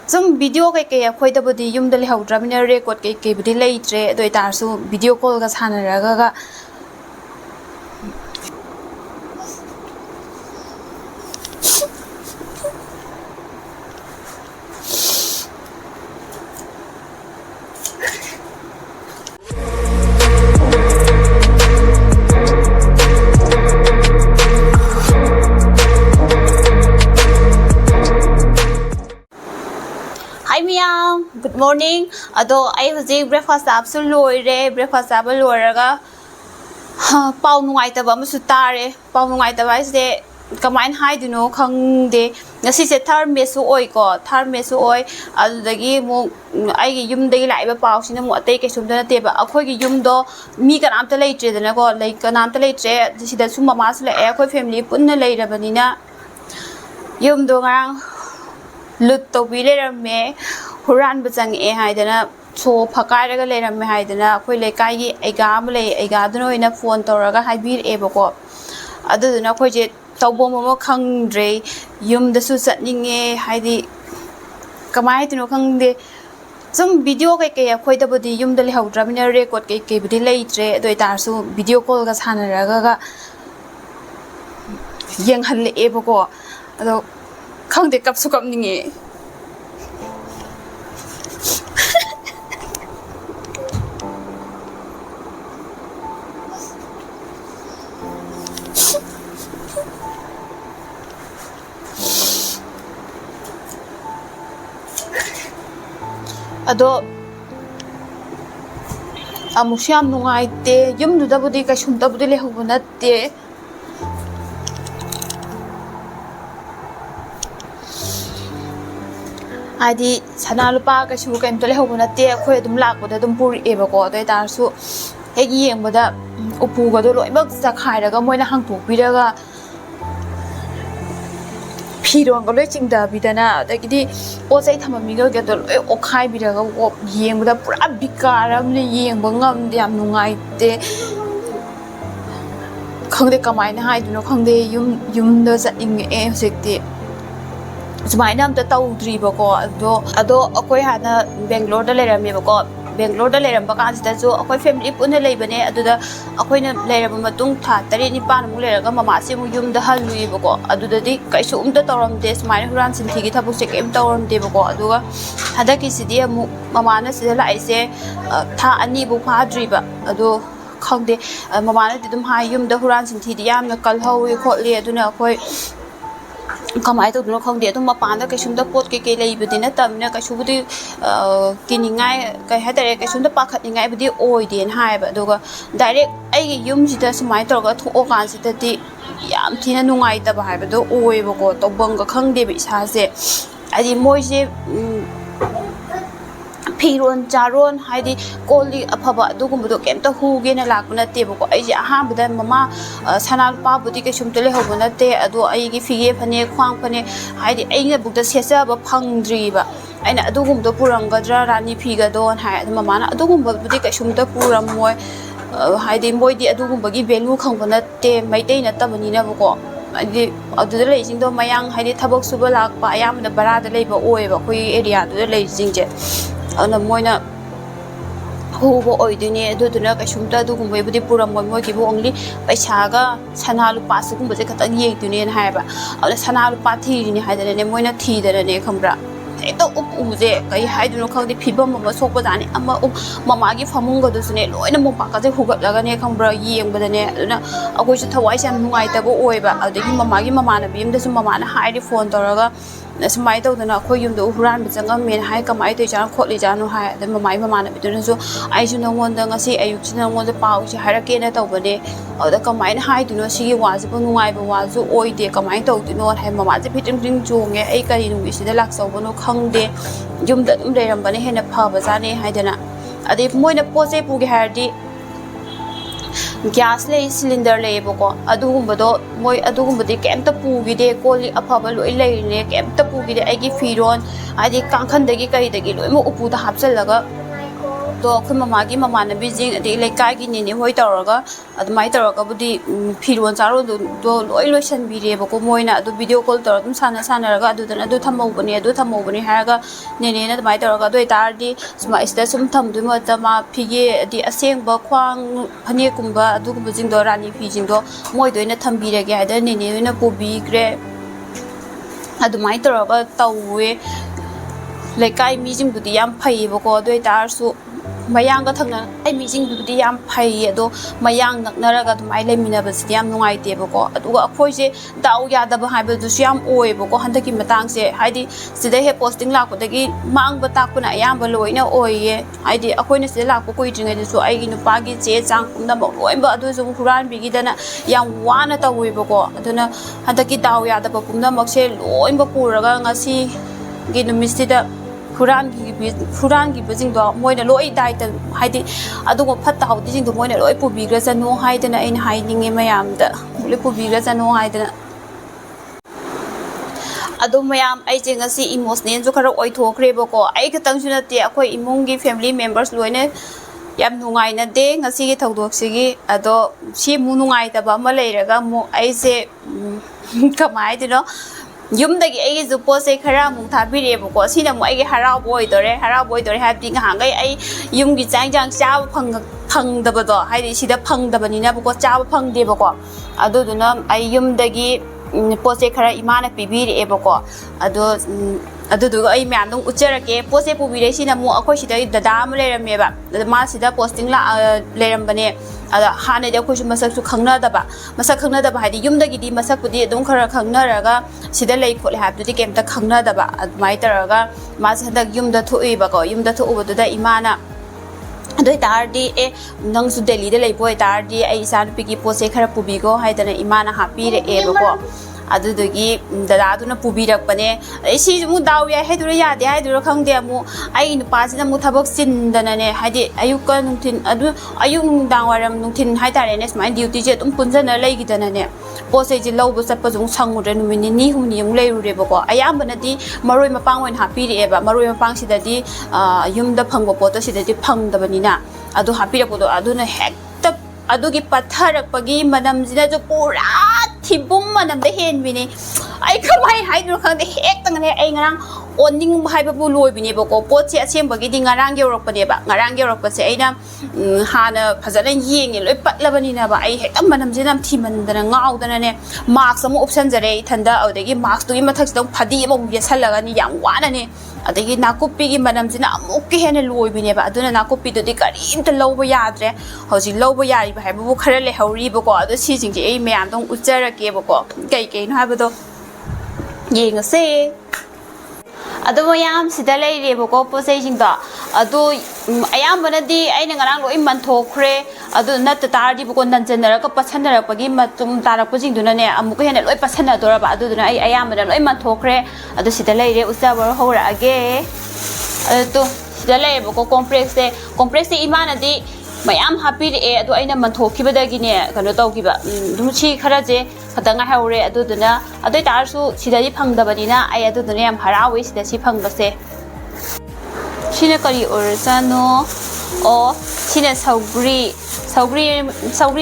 Some video kay akhoi yum dali hawdrabina record kay budi leitre do itarsu video call ga sanaraga Hi Mia, good morning. Ado I was doing breakfast absolutely breakfast abaloraga pao nungaitaba masu tare pao nungaitaba is de kamain haidino khangde ngasi se thar mesu oi ko thar mesu oi adagi mo ai gi yum dei laiba pao sina mo atei ke sumda na teba akhoi gi yum do mi kan amta leitre dana ko lai kan amta leitre sida suma mas le akhoi family punna leirabani na yum do ngang lut to bi leirame huran bachang e haidana so phakairaga leirame haidana akhoi lekai gi eiga am lei eiga duno ina phone toraga haibir ebako aduduna akhoi je tawbo mo khangdre yum da su chatninge haidi kamai tino khangde some video kay akhoi da bodi yum da le hawdrabina record kay budi leitre do itarsu video call ga sanaraga yeng halle ebako ado khangde kapsu kapninge ado amusyam nungaite yum du da budi ka shum da budi le hobunatte adi sanalupa ka shu ka imtole hobunatte akhoi adum lakboda adum puri ebako do itarsu hegi yengboda upu ga do loibak sakhairaga moina hangthokpiraga Piron go leching da bidana dagidi posai thamamiga ga do okhai biraga yengboda pura bikaram le yengba ngamde yam nungai te khangde kamaina haiduno khangde yum da sating e hojekti sumaina amta tawdribako ado akoi hana Bangalore da leramebako Bangalore da leramba kansida jo akoi family punna leibane aduda akoina leraba matung tha tari ni pan mu leraga mama se mu yum da haluibako aduda di kaisu umta tawramde sumaina huran sinthi gi thabuk se kem tawramde bako aduga hadaki sidi amu mama na sida la aise tha ani bu phadriba ado khangde mama na dum ha yum da huran sinthi di yamna kalhawi khotli aduna akoi kamai to duno khangde adum mapanda kaisumda pot ke leibadina tamna kaisubudi kiningai kai hatare kaisumda pakhatningai budi oiden haiba aduga direct aigi yum sida sumai torga thuo kan sida di yam thina nungai ta ba haiba do oibako tobanga khangde bi isa se adi moise Piron Jaron Heidi Koli Apaba Dugumbudo Kenta Hugena Lakuna Teboko Aji Ahanbada Mama Sanal Pabudi Shumtele Hobunate Ado Aigi Fige Pane Kwang Pane Heidi Aina Buddha Sesa Pangdriba and Adugum do Purangadra Rani Piga Don Hai Mamana Adugum Budika Shumta Puram Moy Heidi Moy di Adugum Bagi Belu Kampanate Meitei Natamanina Boko Adu Racing do Mayang Heidi Tabok Subalak Bayam the Barada Labor Oeva Kui area to the Racing Jet. Ana moina hubo oidune duduna ka shumta du gumbai budi puram moi ki bo only paisaga sanalu pasu gumba je khatang yeng tune na haiba ala sanalu pa thi ni haidane ne moina thi dare ne khambra eto up uje kai haiduno khangdi phibam ma sokba dani ama mama gi famung ga dusune loina mo pa ka je hugat laga ne khambra yeng badane aduna agoi su thawai sam nungai ta bo oiba adagi mama gi mama na bim da su mama na haidi phone toraga Smai to the Nakoyum, the Uran, Bizanga, men, high come I to Jan, Kotli Jano, high, the Mamma, so I should know one thing I say, I used to know one the pouch, hurricane at over there, or the combined high to know she was, but no, I was so old, they come I told to not have Mamma, the pitting jung, a in which the lax over no kung de, Jum the Umbre and hena pub as any hidena. At if more the pose pugi hardy. Gas lay cylinder label, Adumbado, Moy Adumbadi came to Pugi, they call it a pablo lane, came to Pugi, the eggy feed on, I did Kankan the Gika, the Gilo, Upu the Hapselaga, ꯑꯗꯣ ꯑꯩꯈꯣꯏ ꯃꯃꯥꯒꯤ ꯃꯃꯥꯟꯅꯕꯤꯁꯤꯡ ꯑꯗꯒꯤ ꯂꯩꯀꯥꯏꯒꯤ ꯅꯦꯅꯦ ꯍꯣꯏ ꯇꯧꯔꯒ ꯑꯗꯨꯃꯥꯏꯅ ꯇꯧꯔꯒꯕꯨꯗꯤ ꯐꯤꯔꯣꯟ ꯆꯥꯔꯣꯟꯗꯣ ꯂꯣꯏ ꯂꯣꯏꯁꯟꯕꯤꯔꯦꯕꯀꯣ ꯃꯣꯏꯅ ꯑꯗꯨ ꯚꯤꯗꯤꯑꯣ ꯀꯣꯜ ꯇꯧꯔꯒ ꯑꯗꯨꯝ ꯁꯥꯟꯅꯔꯒ ꯑꯗꯨꯗꯅ ꯑꯗꯨ ꯊꯝꯍꯧꯕꯅꯦ ꯍꯥꯏꯔꯒ ꯅꯦꯅꯦꯅ ꯑꯗꯨꯃꯥꯏꯅ ꯇꯧꯔꯒ ꯑꯗꯨ ꯑꯣꯏꯇꯥꯔꯗꯤ ꯁꯤꯗ ꯁꯨꯝ ꯊꯝꯗꯣꯏ ꯃꯍꯨꯠꯇ ꯃꯥ ꯐꯤꯒꯦ ꯑꯗꯤ ꯑꯁꯦꯡꯕ ꯈ꯭ꯋꯥꯡ ꯐꯅꯦꯛꯀꯨꯝꯕ ꯑꯗꯨꯒꯨꯝꯕꯁꯤꯡꯗꯣ ꯔꯥꯅꯤ ꯐꯤꯁꯤꯡꯗꯣ ꯃꯣꯏꯗ ꯑꯣꯏꯅ ꯊꯝꯕꯤꯔꯒꯦ ꯍꯥꯏꯗꯅ ꯅꯦꯅꯦ ꯑꯣꯏꯅ ꯄꯨꯕꯤꯈ꯭ꯔꯦ ꯑꯗꯨꯃꯥꯏꯅ ꯇꯧꯔꯒ ꯇꯧꯋꯦ ꯂꯩꯀꯥꯏ ꯃꯤꯁꯤꯡꯕꯨꯗꯤ ꯌꯥꯝ ꯐꯩꯌꯦꯕꯀꯣ ꯑꯗꯨ ꯑꯣꯏꯇꯥꯔꯁꯨ ꯃꯌꯥꯡꯒ ꯊꯪꯅꯅ ꯂꯩꯀꯥꯏ ꯃꯤꯁꯤꯡꯗꯨꯕꯨꯗꯤ ꯌꯥꯝ ꯐꯩꯌꯦ ꯑꯗꯣ ꯃꯌꯥꯡ ꯅꯛꯅꯔꯒ ꯑꯗꯨꯃꯥꯏꯅ ꯂꯩꯃꯤꯟꯅꯕꯁꯤꯗꯤ ꯌꯥꯝ ꯅꯨꯡꯉꯥꯏꯇꯦꯕꯀோ ꯑꯗꯨꯒ ꯑꯩꯈꯣꯏꯁꯦ ꯗꯥꯎ ꯌꯥꯗꯕ ꯍꯥꯏꯕꯗꯨꯁꯨ ꯌꯥꯝ ꯑꯣꯏꯌꯦꯕꯀꯣ ꯍꯟꯗꯛꯀꯤ ꯃꯇꯥꯡꯁꯦ ꯍꯥꯏꯗꯤ ꯁꯤꯗ ꯍꯦꯛ ꯄꯣꯁꯇꯤꯡ ꯂꯥꯛꯄꯗꯒꯤ ꯃꯥꯡꯕ ꯇꯥꯛꯄꯅ ꯑꯌꯥꯝꯕ ꯂꯣꯏꯅ ꯑꯣꯏꯌꯦ ꯍꯥꯏꯗꯤ ꯑꯩꯈꯣꯏꯅ ꯁꯤꯗ ꯂꯥꯛꯄ ꯀꯨꯏꯗ꯭ꯔꯤꯉꯩꯗꯁꯨ ꯑꯩꯒꯤ ꯅꯨꯄꯥꯒꯤ ꯆꯦ ꯆꯥꯡ ꯄꯨꯝꯅꯃꯛ ꯂꯣꯏꯅꯕ ꯑꯗꯨꯁꯨ ꯍꯨꯔꯥꯟꯕꯤꯈꯤꯗꯅ ꯌꯥꯝ ꯋꯥꯅ ꯇꯧꯋꯦꯕꯀோ ꯑꯗꯨꯅ ꯍꯟꯗꯛꯀꯤ ꯗꯥꯎ ꯌꯥꯗꯕ ꯄꯨꯝꯅꯃꯛꯁꯦ ꯂꯣꯏꯅꯕ ꯄꯨꯔꯒ ꯉꯁꯤꯒꯤ ꯅꯨꯃꯤꯠꯁꯤꯗ ꯍꯨꯔꯥꯟꯈꯤꯕꯁꯤꯡꯗꯣ ꯃꯣꯏꯅ ꯂꯣꯏ ꯗꯥꯏꯇ ꯍꯥꯏꯗꯤ ꯑꯗꯨꯒꯨꯝꯕ ꯐꯠꯇ ꯍꯥꯎꯊꯤꯁꯤꯡꯗꯣ ꯃꯣꯏꯅ ꯂꯣꯏ ꯄꯨꯕꯤꯈ꯭ꯔꯖꯅꯣ ꯍꯥꯏꯗꯅ ꯑꯩꯅ ꯍꯥꯏꯅꯤꯡꯉꯦ ꯃꯌꯥꯝꯗ ꯂꯣꯏ ꯄꯨꯕꯤꯈ꯭ꯔꯖꯅꯣ ꯍꯥꯏꯗꯅ ꯑꯗꯣ ꯃꯌꯥꯝ ꯑꯩꯁꯦ ꯉꯁꯤ ꯏꯃꯣꯁꯅꯦꯜꯁꯨ ꯈꯔ ꯑꯣꯏꯊꯣꯛꯈ꯭ꯔꯦꯕꯀꯣ ꯑꯩ ꯈꯛꯇꯪꯁꯨ ꯅꯠꯇꯦ ꯑꯩꯈꯣꯏ ꯏꯃꯨꯡꯒꯤ ꯐꯦꯃꯤꯂꯤ ꯃꯦꯝꯕꯔꯁ ꯂꯣꯏꯅ ꯌꯥꯝ ꯅꯨꯡꯉꯥꯏꯅꯗꯦ ꯉꯁꯤꯒꯤ ꯊꯧꯗꯣꯛꯁꯤꯒꯤ ꯑꯗꯣ ꯁꯤ ꯑꯃꯨꯛ ꯅꯨꯡꯉꯥꯏꯇꯕ ꯑꯃ ꯂꯩꯔꯒ ꯑꯃꯨꯛ ꯑꯩꯁꯦ ꯀꯃꯥꯏ ꯍꯥꯏꯗꯣꯏꯅꯣ ꯌꯨꯝꯗꯒꯤ ꯑꯩꯒꯤꯁꯨ ꯄꯣꯠ ꯆꯩ ꯈꯔ ꯑꯃꯨꯛ ꯊꯥꯕꯤꯔꯛꯑꯦꯕꯀꯣ ꯁꯤꯅ ꯑꯃꯨꯛ ꯑꯩꯒꯤ ꯍꯔꯥꯎꯕ ꯑꯣꯏꯗꯣꯔꯦ ꯍꯥꯏꯕꯗꯤ ꯉꯍꯥꯟꯈꯩ ꯑꯩ ꯌꯨꯝꯒꯤ ꯆꯥꯛ ꯏꯟꯁꯥꯡ ꯆꯥꯕ ꯐꯪꯗꯕꯗꯣ ꯍꯥꯏꯗꯤ ꯁꯤꯗ ꯐꯪꯗꯕꯅꯤꯅꯕꯀꯣ ꯆꯥꯕ ꯐꯪꯗꯦꯕꯀோ ꯑꯗꯨꯗꯨꯅ ꯑꯩ ꯌꯨꯝꯗꯒꯤ ꯄꯣꯠ ꯆꯩ ꯈꯔ ꯏꯃꯥꯅ ꯄꯤꯕꯤꯔꯛꯑꯦꯕꯀꯣ ꯑꯗꯣ ꯑꯗꯨꯗꯨꯒ ꯑꯩ ꯃꯌꯥꯝꯗꯣ ꯎꯠꯆꯔꯛꯀꯦ ꯄꯣꯠ ꯆꯩ ꯄꯨꯕꯤꯔꯛꯏꯁꯤꯅ ꯑꯃꯨꯛ ꯑꯩꯈꯣꯏ ꯁꯤꯗ ꯗꯗꯥ ꯑꯃ ꯂꯩꯔꯝꯃꯦꯕ ꯑꯗ ꯃꯥ ꯁꯤꯗ ꯄꯣꯁꯇꯤꯡ ꯂꯩꯔꯝꯕꯅꯦ ꯑꯗ ꯍꯥꯟꯅꯗꯤ ꯑꯩꯈꯣꯏꯁꯨ ꯃꯁꯛꯁꯨ ꯈꯪꯅꯗꯕ ꯃꯁꯛ ꯈꯪꯅꯗꯕ ꯍꯥꯏꯗꯤ ꯌꯨꯝꯗꯒꯤꯗꯤ ꯃꯁꯛꯄꯨꯗꯤ ꯑꯗꯨꯝ खरा खंगनरगा सिदा लई खोले हाबदुदि केमता खंगनदबा अदमाय तरगा मास हदक युमदा थोइबको युमदा थोउबदुदा इमाना अदोय तारदी ए नंगसु दिल्ली दे लैबोय तारदी ए इसान पिकी पोसे खरा पुबिगो हायदना इमाना हापीरे एबको अदुदुगी दादादुना पुबिरकपने ए सिजु दाव या हायदुरा यादे हायदुरा खंगदे अमु आई नुपासिना मु थबक चिंदनाने हायदि अयुका नुंथिन अदु अयुक नुंदांग वारम नुंथिन हायतारेने स्माय ड्यूटी जे तुम पुंजना लैगिदनाने पोसे जे लौब चप्पजु संगुदे नुमिनि नि हुमनि यमु लैरुरेबको अयामबनदि मरोय मपांग ओइन हापीरेबा मरोय मपांग सिददि युमदा फंगबो पोतो सिददि फंगदबनिना अदु हापीरकदो अदुना हेक्ता अदुगी पत्थरकपगी मनमजिना जो पूरा थिबुम मनमदे हेनबिनि आई कमाय हाइदुर खंदे हेक्तंगने आई ngarang oning haibabu loibinebako potse asembagidi ngarang yorokpaneba ngarang yorokpase aina hana phajana yenge loi patlabanina ba ai hekam manamjinam thimandana ngaudana ne marks amu option jare ithanda audagi marks tu imathak dong phadi amu yesalaga ni yam wana ne adagi nakupi gi manamjina amuk ke hena loibineba aduna nakupi du di karimta lowba yadre hoji lowba yari ba haibabu khara le hauri bako adu si jingji ai mayam dong ucharake bako kai kai no habado yengase अदो मयाम सिदा लेरेबको पोसेजिंगदो अदो अयामबनदि आइना ngara loi manthokre अदो नत तारदि बको नंजनरक पछनरपगी मतुम तारपजिंगदुना ने अमुक हेना लoi पछनदोरबा अदुदुना आई अयामबना लoi manthokre अदो सिदा लेरे उसाबर होरागे अदो सिदा लेबको कॉम्प्लेक्स से इमानदि मयाम हापीरे अदो आइना manthokibadagine कनो तौगिबा दुमछि खराजे खतंगा हाउरे अदुदुना अदोय तारसु सिदादि फंगदबनिना आइ अदुदुना याम हरावे सिदा सि फंगबसे सिने करी ओरसानो ओ सिने सौग्री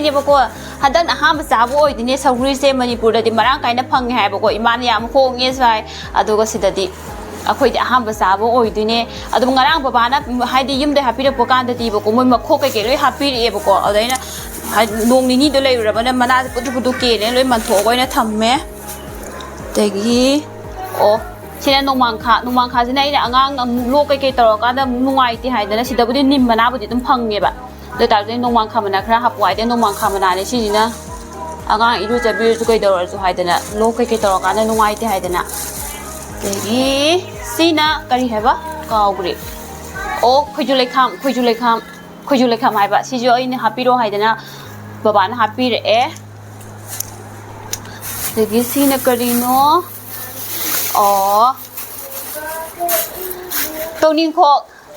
ने बको हदन अहाम चाबो ओइदिने सौग्री से मणिपुर दि मरांग काइना फंगे हायबको इमान याम खोंगे साय अदुगा सिदादि अखोय दि अहाम चाबो ओइदिने अदुम ngarang babana हाइदि युमदे हापिरपो कांददि बको मोय मखो कके लोय हापिरेबको अदैना नोंग निनी दो लेरबना मना पुदु पुदु केने लोय मनथोगोयना थम्मे तगी ओ सिना नोंमांखा सिना इ आंगांग लो कके तरोकादा नुंगाइति हाइदना सिदाबुदि निम मनाबुदि दुम फंगेबा दो तारदे नोंमांखा मना खरा हापवाइदे नोंमांखा मना ने सिजिना आंगांग इरु जबिरसु कइदरसु हाइदना लो कके तरोकादा नुंगाइति हाइदना तगी सिना करी हेबा काउग्रे ओ खुजुलेखाम हाइबा सिजो आइने हापिरो हाइदना बाबाना हापिरे तगी सिना करिनो ओ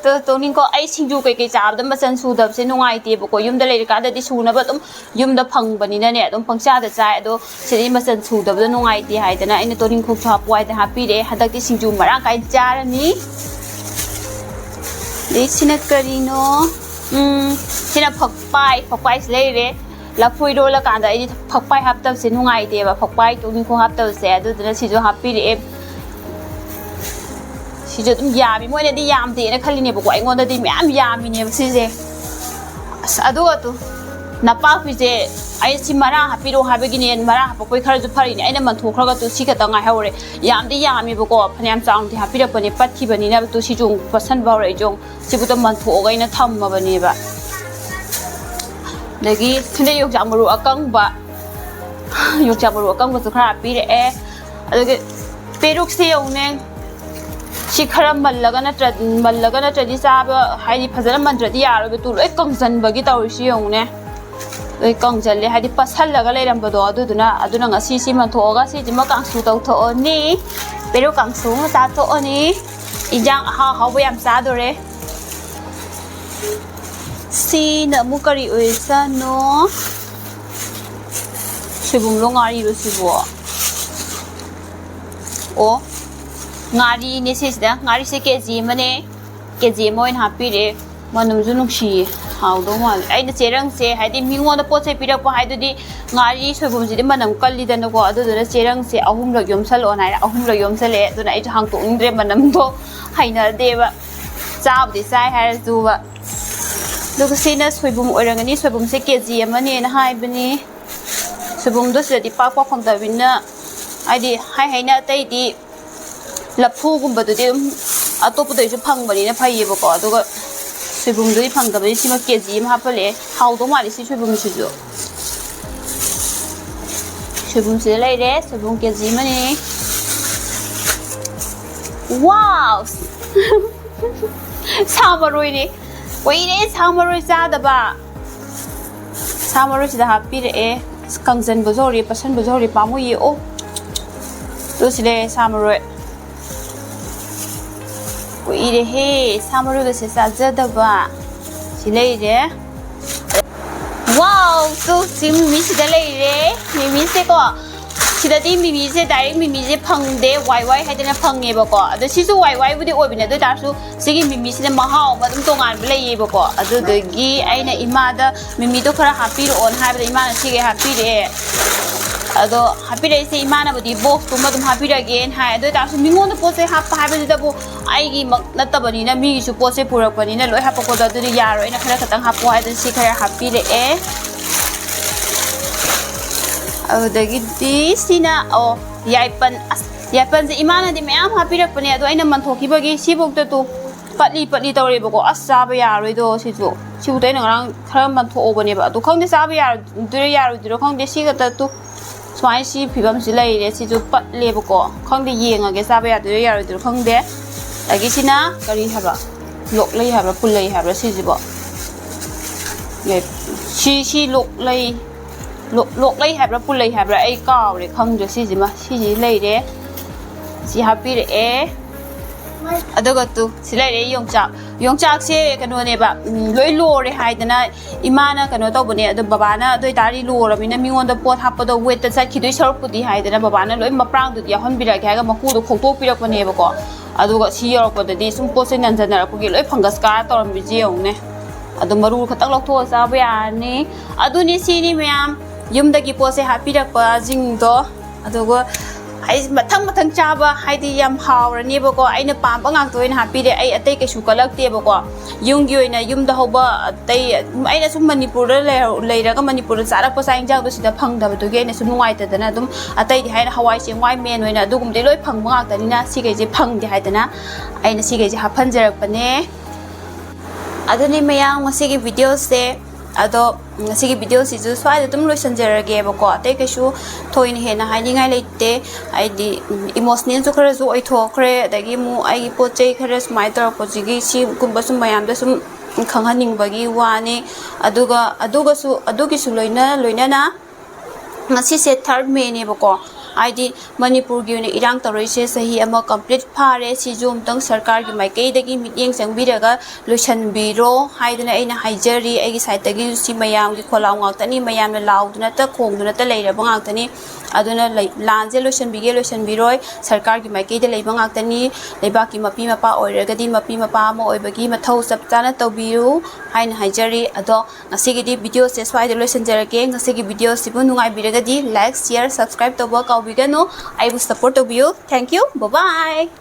तोनिंखो आई सिंजु कई चाबद मचन सुदबसे नुंगाइतेबको युमदा लेरिकाददि सुनबा तुम युमदा फंगबनिना ने तुम पंगचादा चाय अदो सिदि मचन सुदबदा नुंगाइते हाइदना आइने तोनिंखो हापवाइदे हापिरे हदक्ति सिंजु मरा काइ Charani Sina karino sina phakpai sile lapui ro la kanda ai phakpai hap tab se nungai de ba phakpai to ni ko hap tab se adu dana si jo happy re si jo tum yami moi na di yam de na khali ne ba ko ai ngon da di myam yami ne si je adu atu na pa pi je ai si mara happy ro habi gi ne mara hap koi khar ju phari ne ai na man tho khra ga tu si ka ta ngai haure yam di yami ba ko phanyam chang di happy ra pa ne pat ki bani na tu si jung pasan ba re jong si bu ta man tho ga ina tham ma ba ne ba lagi sini yuk jamuru akang ba su khara pi re adage peruk se yong ne si khara mallaga na tradi sa ba hai di phajana mantra di yaro be tu loi kangjan ba gi taw si yong ne loi kangjan le hai di pasal laga le ram ba do aduna nga si man tho ga si ji ma kang su taw tho ni peruk kang su ta tho ni ijang ha ba yam sa do re si na mukari oisa no sibum lo ngari ro sibo o ngari ne se sida ngari se keji moin happy re manum ju nungsi haw do mal ai na cherang se haidi mingo na pot se pirak pa haidu di ngari soibum ji de manam kalli da no ko adu da cherang se ahum lo yomsal on ai ahum lo yomsal e do na ai hang to indre manam do haina deba chab di sai har zu ba look sina soibum orangani soibum se keji amani na hai bani soibum do se di pak khong da win na ai hai na tai di laphu gum ba do di atop dai ju phang bani na phai ba ko aduga soibum do phang da bani sima keji ma pale how do mari si soibum si jo soibum se lai re soibum keji mani wow samaroi ni wait is samaroi sa da ba samaroi da happy re kangjan bozori pasan bozori pamu ye o to sile samaroi wait re he samaroi da se sa ja da ba sile re wow to sim mi si da le re mi se ko sidadi mimi se direct mimi se phangde yy haidena phange ba ko adu sisu yy budi obina do tarsu sigi mimi se mahau ma dum tongan blei ba ko adu degi aina ima da mimi do khara happy on haibda ima na sige happy re ado happy re se ima na budi box tu ma dum happy again hai adu tarsu mingon do pose hap haibda da bu ai gi mak na tabani na mi su pose purak pani na loi hap ko da du yaro ina khara katang hap ko haida si khara happy re adagidi sina o yaipan se imana di mayam happy ra pane ado aina man thoki bagi sibok tu patli tawre bako asa ba yaroi do siju sibu dai nang khara man tho obane ba adu khongde sa ba yar dure yaro dure khongde siga ta tu swai si phibam si lai re siju patle bako khongde yenga ge sa ba yar dure yaro dure khongde agi sina kari haba lok lai haba pul lai haba sijibo ye si lok lai lok lai habra pul lai habra ai kaw re khang jo si ji ma si ji lai re si happy re adaga tu si lai re yongchak se kano ne ba loi lo re haidana imana kano to bune adu baba na doi tari lo ra mina mingon da pot hap da wet ta sa khidoi saruk pudi haidana baba na loi maprang du ya hon bira ga ga maku do khoktok pirak pane ba ko aduga si yor ko da di sum po se nan jana ko gi loi phangas ka toram bi ji yong ne adu maru khatak lok tho sa ba ya ni adu ni si ni myam yumdagi pose happy rak pa jing do adugo ai mathang chaba haidi yam hawrani ba ko aina pam ngak toin happy re ai atai ke su kalak te ba ko yunggi oina yumda hoba atai aina sum manipur leira ga manipur sara po saing jang do sida phang da ba do ge ne su nuai ta dana dum atai di haina hawai se wai men oina dugum de loi phang ngak ta ni na si ge je phang di haidana aina si ge je hapan jarak pa ne adani mayang masi ge video se ado sigi video si ju swai dum lo sanjarage ba ko te ke shu thoin hena haini ngai leite ai di emotional ju khara ju oi thokre adagi mu ai po chei khara smai tar ko jigi si kumba sum mayam da sum khanghaning bagi wani adugi su loina na ngasi se third May ne ba ko ꯍꯥꯏꯗꯤ ꯃꯅꯤꯄꯨꯔꯒꯤ ꯑꯣꯏꯅ ꯏꯔꯥꯡ ꯇꯧꯔꯛꯏꯁꯦ ꯆꯍꯤ ꯑꯃ complete ꯐꯥꯔꯦ ꯁꯤꯁꯨ ꯑꯃꯨꯛꯇꯪ ꯁꯔꯀꯥꯔꯒꯤ ꯃꯥꯏꯀꯩꯗꯒꯤ ꯃꯤꯠꯌꯦꯡ ꯆꯪꯕꯤꯔꯒ ꯂꯣꯏꯁꯤꯟꯕꯤꯔꯣ ꯍꯥꯏꯗꯅ ꯑꯩꯅ ꯍꯥꯏꯖꯔꯤ ꯑꯩꯒꯤ ꯁꯥꯏꯠꯇꯒꯤ ꯁꯤ ꯃꯌꯥꯝꯒꯤ ꯈꯣꯜꯂꯥꯎ ꯉꯥꯛꯇꯅꯤ ꯃꯌꯥꯝꯅ ꯂꯥꯎꯗꯨꯅꯇ ꯈꯣꯡꯗꯨꯅꯇ ꯂꯩꯔꯕ ꯉꯥꯛꯇꯅꯤ ꯑꯗꯨꯅ ꯂꯥꯟꯁꯦ ꯂꯣꯏꯁꯤꯟꯕꯤꯔꯣꯏ ꯁꯔꯀꯥꯔꯒꯤ ꯃꯥꯏꯀꯩꯗ ꯂꯩꯕ ꯉꯥꯛꯇꯅꯤ ꯂꯩꯕꯥꯛꯀꯤ ꯃꯄꯤ ꯃꯄꯥ ꯑꯣꯏꯔꯒꯗꯤ ꯃꯄꯤ ꯃꯄꯥ ꯑꯃ ꯑꯣꯏꯕꯒꯤ ꯃꯊꯧ ꯆꯞ ꯆꯥꯅ ꯇꯧꯕꯤꯌꯨ ꯍꯥꯏꯅ ꯍꯥꯏꯖꯔꯤ ꯑꯗꯣ ꯉꯁꯤꯒꯤꯗꯤ ꯚꯤꯗꯤꯑꯣꯁꯦ ꯁ꯭ꯋꯥꯏꯗ ꯂꯣꯏꯁꯤꯟꯖꯔꯒꯦ ꯉꯁꯤꯒꯤ ꯚꯤꯗꯤꯑꯣꯁꯤꯕꯨ ꯅꯨꯡꯉꯥꯏꯕꯤꯔꯒꯗꯤ ꯂꯥꯏꯛ ꯁꯤꯌꯔ ꯁꯕꯁꯀ꯭ꯔꯥꯏब ꯇꯧꯕ ꯀꯥꯎꯕꯤꯒꯅꯨ ꯑꯩꯕꯨ ꯁꯞꯄꯣꯔꯠ ꯇꯧꯕꯤꯌꯨ ꯊꯦꯡꯛ ꯌꯨ ꯕꯥꯏ ꯕꯥꯏ